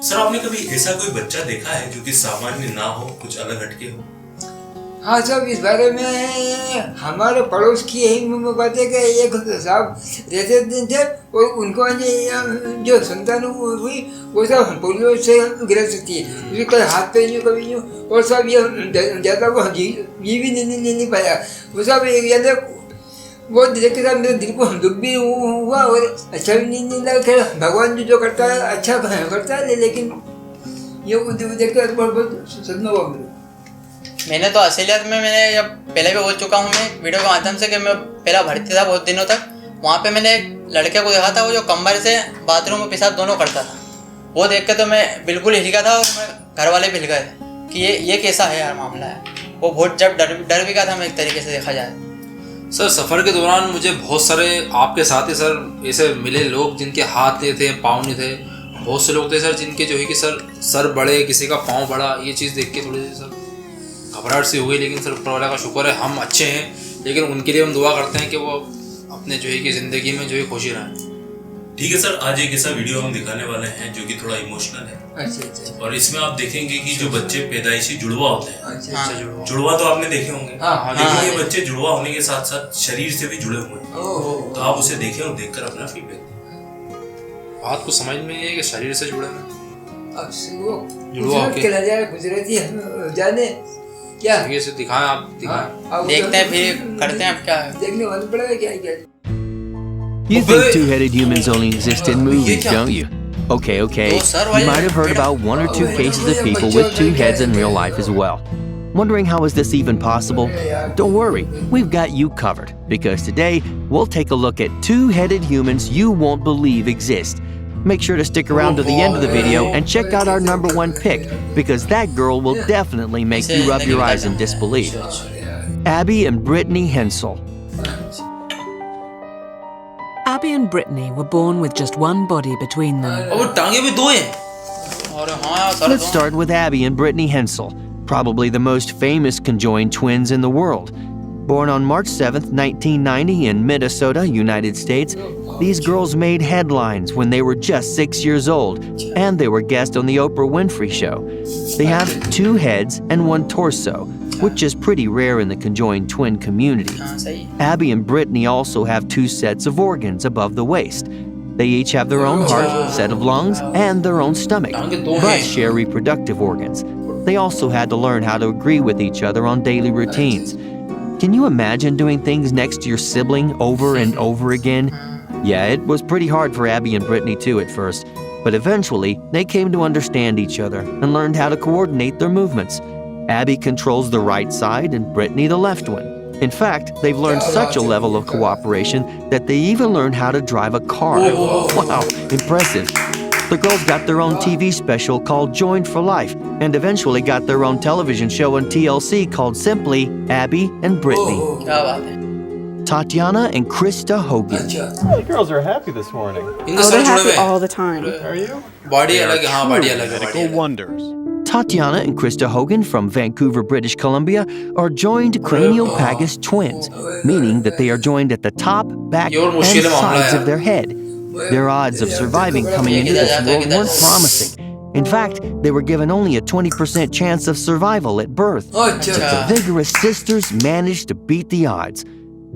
Sir आपने कभी ऐसा कोई बच्चा देखा है जो कि सामान्य ना हो, कुछ अलग हटके हो? हाँ साहब, इस बारे में हमारे पड़ोस की यही बात है कि एक साहब रहते थे और उनको जो संतान हुई वो सब पोलियो से ग्रस्त थी। उसके कल हाथ पे यूँ कभी यूँ, और सब ये ज़्यादा वो जी भी नहीं पाया। वो सब याद है, वो देख के मेरे दिल को दुख भी हुआ और अच्छा भी नहीं लगा। खैर भगवान जो करता है अच्छा करता है, लेकिन ये देख कर बहुत सदमा हुआ मेरे। मैंने तो असलियत में मैंने जब पहले भी बोल चुका हूँ मैं वीडियो के माध्यम से कि मैं पहला भर्ती था बहुत दिनों तक, वहाँ पे मैंने एक लड़के को देखा था वो जो कमर से बाथरूम में पेशाब दोनों करता था। वो देख के तो मैं बिल्कुल हिल गया था और मैं घर वाले भी हिल गए थे कि ये कैसा है यार मामला है। वो बहुत जब डर भी गया था मैं एक तरीके से देखा जाए। सर सफ़र के दौरान मुझे बहुत सारे आपके साथ ही सर ऐसे मिले लोग जिनके हाथ नहीं थे, पाँव नहीं थे। बहुत से लोग थे सर जिनके जो है कि सर बड़े, किसी का पाँव बड़ा। ये चीज़ देख के थोड़ी सी सर घबराहट सी हुई, लेकिन सर ऊपर वाला का शुक्र है हम अच्छे हैं। लेकिन उनके लिए हम दुआ करते हैं कि वो अपने जो है कि ज़िंदगी में जो है खुशी रहें। ठीक है सर, आज एक ऐसा वीडियो हम दिखाने वाले हैं जो कि थोड़ा इमोशनल है। अच्छा। और इसमें आप देखेंगे कि जो बच्चे पैदाइशी जुड़वा होते हैं, अच्छा, जुड़वा तो आपने देखे होंगे। लेकिन ये बच्चे जुड़वा होने के साथ साथ शरीर से भी जुड़े हुए हैं। तो आप उसे देखें और देखकर अपना फीडबैक। बात को समझ में है कि शरीर से जुड़े हैं। जुड़वा गुजरती जाने क्या ये से दिखाएं, आप दिखाएं। देखते हैं फिर करते हैं, अब क्या है देखने वाला पड़ेगा क्या। You think two-headed humans only exist in movies, don't you? Okay. You might have heard about one or two cases of people with two heads in real life as well. Wondering how is this even possible? Don't worry, we've got you covered, because today we'll take a look at two-headed humans you won't believe exist. Make sure to stick around to the end of the video and check out our #1 pick, because that girl will definitely make you rub your eyes in disbelief. Abby and Brittany Hensel. Abby and Brittany were born with just one body between them. और टांगे भी दो हैं। Let's start with Abby and Brittany Hensel, probably the most famous conjoined twins in the world. Born on March 7th, 1990 in Minnesota, United States, these girls made headlines when they were just 6 years old, and they were guests on the Oprah Winfrey Show. They have 2 heads and 1 torso, which is pretty rare in the conjoined twin community. Abby and Brittany also have 2 sets of organs above the waist. They each have their own heart, set of lungs, and their own stomach, but share reproductive organs. They also had to learn how to agree with each other on daily routines. Can you imagine doing things next to your sibling over and over again? Yeah, it was pretty hard for Abby and Brittany too at first, but eventually they came to understand each other and learned how to coordinate their movements. Abby controls the right side and Brittany the left one. In fact, they've learned such a level of cooperation that they even learned how to drive a car. Wow, impressive. The girls got their own TV special called Joined for Life, and eventually got their own television show on TLC called simply Abby and Brittany. Tatyana and Krista Hogan. You girls are happy this morning. Oh, they're happy all the time. Are you? Body alag, हाँ body alag, Medical wonders. Tatyana and Krista Hogan from Vancouver, British Columbia are joined Craniofacial twins, meaning that they are joined at the top, back, and sides of their head. Their odds of surviving coming into this world weren't promising. In fact, they were given only a 20% chance of survival at birth. But the vigorous sisters managed to beat the odds.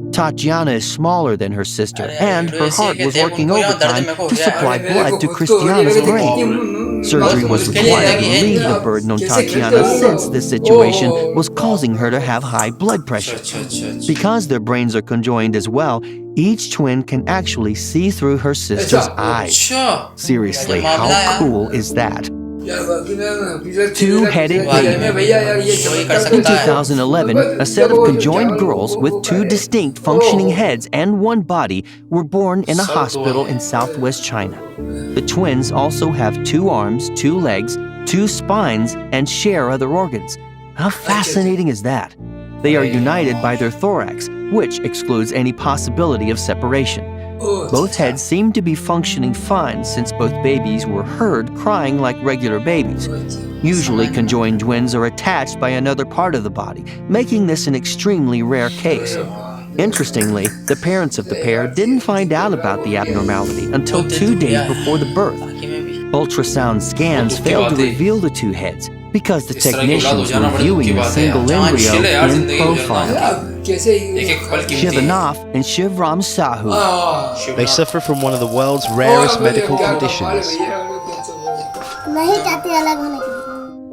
Tatyana is smaller than her sister, and her heart was working overtime to supply blood to Christiana's brain. Surgery was required to relieve the burden on Tatyana since this situation was causing her to have high blood pressure. Because their brains are conjoined as well, each twin can actually see through her sister's eyes. Seriously, how cool is that? Two-headed baby. In 2011, a set of conjoined girls with 2 distinct functioning heads and 1 body were born in a hospital in southwest China. The twins also have 2 arms, 2 legs, 2 spines, and share other organs. How fascinating is that? They are united by their thorax, which excludes any possibility of separation. Both heads seem to be functioning fine since both babies were heard crying like regular babies. Usually, conjoined twins are attached by another part of the body, making this an extremely rare case. Interestingly, the parents of the pair didn't find out about the abnormality until 2 days before the birth. Ultrasound scans failed to reveal the two heads because the इस तरह की औलाद हो technicians जाना were बड़ी दुख की viewing a बात है यार। single जान embryo छिले यार in जिंदगी गुजरना। profile. कैसे एक पल कीमती है। Shivanath and Shivram Sahu. They suffer from one of the world's rarest medical conditions.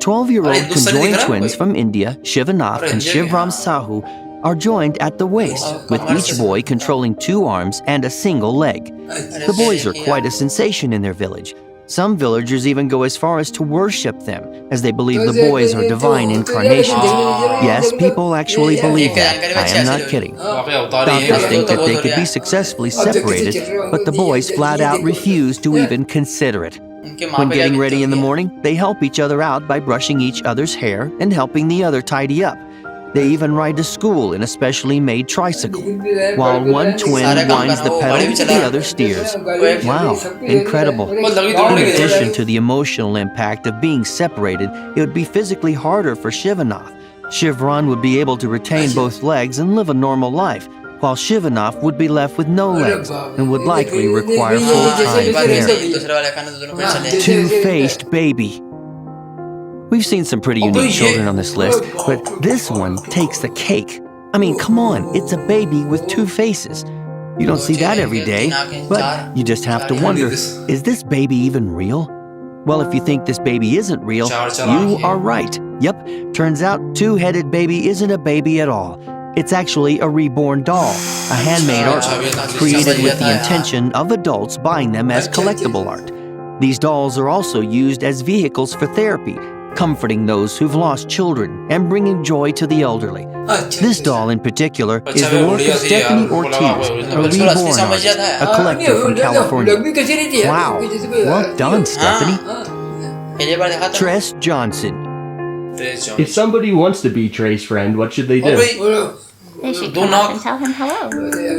12-year-old conjoined twins from India, Shivanath and Shivram Sahu, are joined at the waist, with each boy controlling 2 arms and a single leg. The boys are quite a sensation in their village. Some villagers even go as far as to worship them, as they believe the boys are divine incarnations. Yes, people actually believe that. I am not kidding. Doctors think that they could be successfully separated, but the boys flat out refuse to even consider it. When getting ready in the morning, they help each other out by brushing each other's hair and helping the other tidy up. They even ride to school in a specially made tricycle. While one twin winds the pedal, the other steers. Wow, incredible. In addition to the emotional impact of being separated, it would be physically harder for Shivanath. Shivram would be able to retain both legs and live a normal life, while Shivanath would be left with no legs and would likely require full-time care. Two-faced baby. We've seen some pretty unique children on this list, but this one takes the cake. I mean, come on, it's a baby with 2 faces. You don't see that every day, but you just have to wonder, is this baby even real? Well, if you think this baby isn't real, you are right. Yep, turns out 2-headed baby isn't a baby at all. It's actually a reborn doll, a handmade art created with the intention of adults buying them as collectible art. These dolls are also used as vehicles for therapy, comforting those who've lost children and bringing joy to the elderly. This doll in particular is the work of Stephanie Ortiz, a reborn artist, a collector from California. Wow, well done, Stephanie. Tress Johnson. If somebody wants to be Trey's friend, what should they do? They should come up and tell him hello.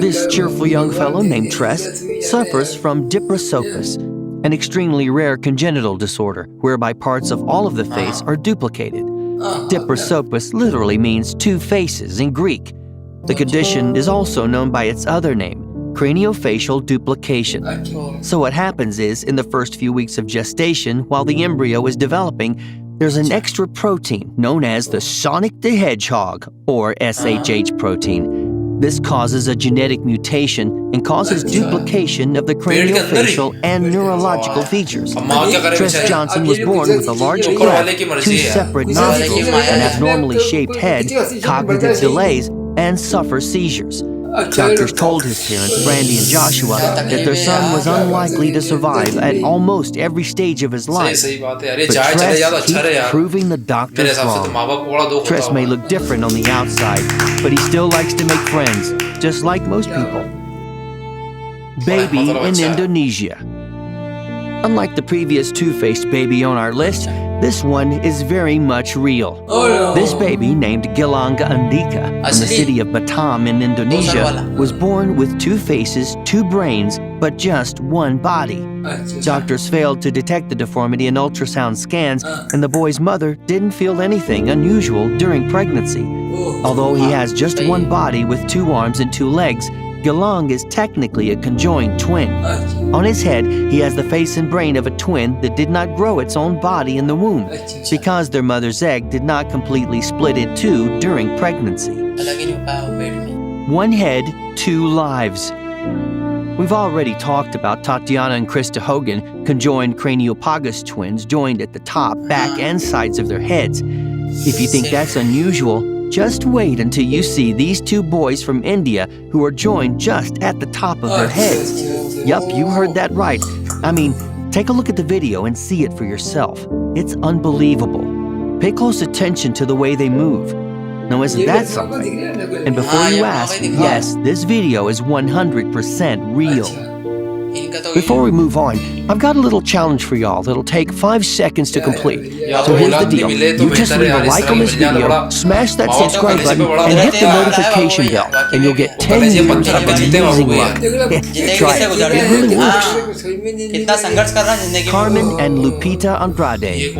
This cheerful young fellow named Tress suffers from diprosopis, an extremely rare congenital disorder whereby parts of all of the face are duplicated. Diprosopis literally means 2 faces in Greek. The condition is also known by its other name, craniofacial duplication. So what happens is, in the first few weeks of gestation, while the embryo is developing, there's an extra protein known as the Sonic the Hedgehog, or SHH protein. This causes a genetic mutation and causes duplication of the craniofacial and neurological features. Tress Johnson was born with a large cleft, 2 separate nostrils, an abnormally shaped head, cognitive delays, and suffers seizures. Doctors told his parents, Brandy and Joshua, that their son was unlikely to survive at almost every stage of his life. But Tress keeps proving the doctors wrong. Tress may look different on the outside, but he still likes to make friends, just like most people. Baby in Indonesia. Unlike the previous 2-faced baby on our list, this one is very much real. This baby, named Gilanga Andika, from the city of Batam in Indonesia, was born with 2 faces, 2 brains, but just 1 body. Doctors failed to detect the deformity in ultrasound scans, and the boy's mother didn't feel anything unusual during pregnancy. Although he has just 1 body with 2 arms and 2 legs, Gilang is technically a conjoined twin. On his head, he has the face and brain of a twin that did not grow its own body in the womb because their mother's egg did not completely split in 2 during pregnancy. 1 head, 2 lives. We've already talked about Tatyana and Krista Hogan, conjoined craniopagus twins joined at the top, back, and sides of their heads. If you think that's unusual, just wait until you see these 2 boys from India who are joined just at the top of their heads. Yup, you heard that right. I mean, take a look at the video and see it for yourself. It's unbelievable. Pay close attention to the way they move. Now, isn't that something? And before you ask, yes, this video is 100% real. Before we move on, I've got a little challenge for y'all that'll take 5 seconds to complete. So here's the deal. You just leave a like on this video, smash that subscribe button, and hit the notification bell, and you'll get 10 years of amazing luck. Try it. It really works. Carmen and Lupita Andrade.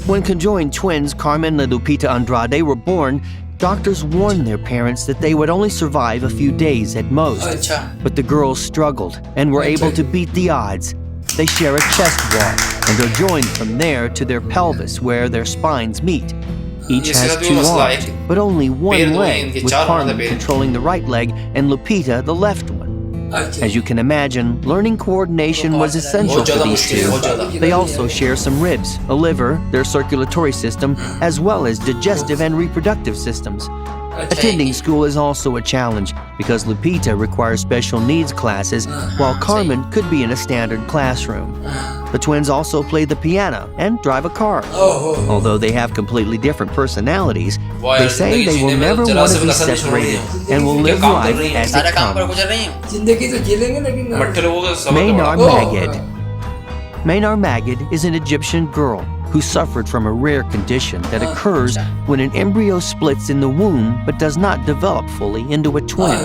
When conjoined twins Carmen and Lupita Andrade were born, doctors warned their parents that they would only survive a few days at most. But the girls struggled and were able to beat the odds. they share a chest wall and are joined from there to their pelvis where their spines meet. Each has 2 arms, but only one leg, with Carmen controlling the right leg and Lupita the left one. As you can imagine, learning coordination was essential for these two. They also share some ribs, a liver, their circulatory system, as well as digestive and reproductive systems. Attending school is also a challenge because Lupita requires special needs classes while Carmen could be in a standard classroom. The twins also play the piano and drive a car. Although they have completely different personalities, they say they will never want to be separated and will live life as it comes. Manar Maged. Manar Maged is an Egyptian girl who suffered from a rare condition that occurs when an embryo splits in the womb but does not develop fully into a twin.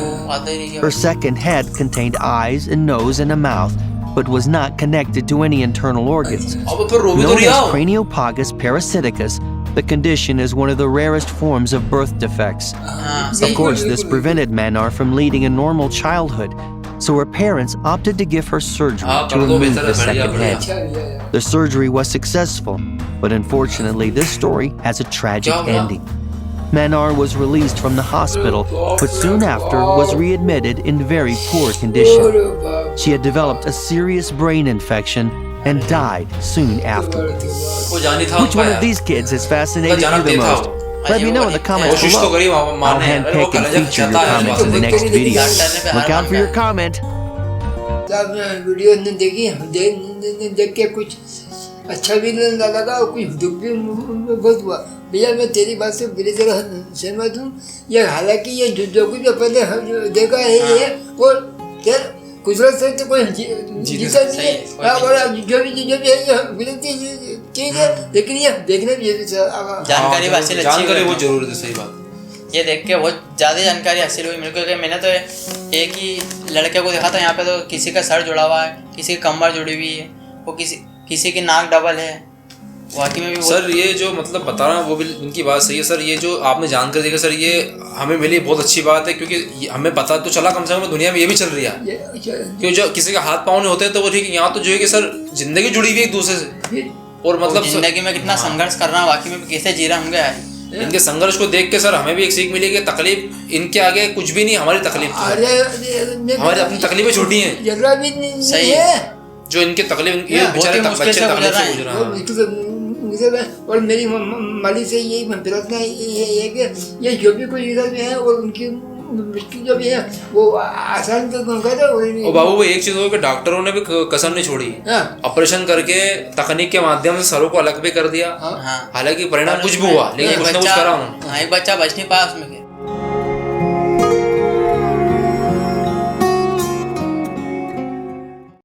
Her second head contained eyes, a nose, and a mouth, but was not connected to any internal organs. Known as Craniopagus parasiticus, the condition is one of the rarest forms of birth defects. Of course, this prevented Manar from leading a normal childhood, so her parents opted to give her surgery to remove the second head. The surgery was successful, but unfortunately this story has a tragic ending. Manar was released from the hospital, but soon after was readmitted in very poor condition. She had developed a serious brain infection and died soon after. Which one of these kids has fascinated you the most? Let me know in the comments below. I'll handpick and feature your comments in the next video. Look out for your comment. Video ने देखी देख के कुछ अच्छा भी लगा और कुछ दुख भी बहुत हुआ। भैया मैं तेरी बात से पूरी तरह सहमत हूँ। ये हालांकि ये जो कुछ पहले देखा है ये और कुदरत से तो कोई जीता नहीं है और जो भी मिलती चीज है, लेकिन ये देखना भी जानकारी हासिल जानकारी बहुत जरूरी है। सही बात, ये देख के बहुत ज़्यादा जानकारी हासिल हुई मेरे को। मैंने तो एक ही लड़के को देखा था, यहाँ पे तो किसी का सर जुड़ा हुआ है, किसी की कमर जुड़ी हुई है, वो किसी की नाक डबल है। वाकई में भी सर ये जो मतलब बता रहा हूँ वो भी इनकी बात सही है सर। ये जो आपने जानकारी दी सर, ये हमें मिली बहुत अच्छी बात है, क्योंकि हमें पता तो चला कम से कम दुनिया में ये भी चल रही है। क्योंकि जो किसी का हाथ पाँव नहीं होते तो वो ठीक है, यहाँ तो जो है कि सर जिंदगी जुड़ी हुई है एक दूसरे से, और मतलब जिंदगी में कितना संघर्ष करना, वाकई में कैसे जी रहे होंगे। इनके संघर्ष को देख के सर हमें भी एक सीख मिली कि तकलीफ इनके आगे कुछ भी नहीं, हमारी तकलीफ हमारी अपनी तकलीफें छोटी हैं। सही है, जो इनके तकलीफ ये बेचारे बच्चे तकलीफ से गुजर रहे हैं। और मेरी माली से यही प्रार्थना है कि ये जो भी कोई इधर में है और उनकी मुश्किल जो भी है वो आसान कर दो। और बाबू वो एक चीज हो कि डॉक्टरों ने भी कसर नहीं छोड़ी, ऑपरेशन करके तकनीक के माध्यम से सरों को अलग भी कर दिया। हालांकि परिणाम कुछ भी हुआ, लेकिन कुछ ना कुछ करा उन्होंने। एक बच्चा बच नहीं पाया उसमें।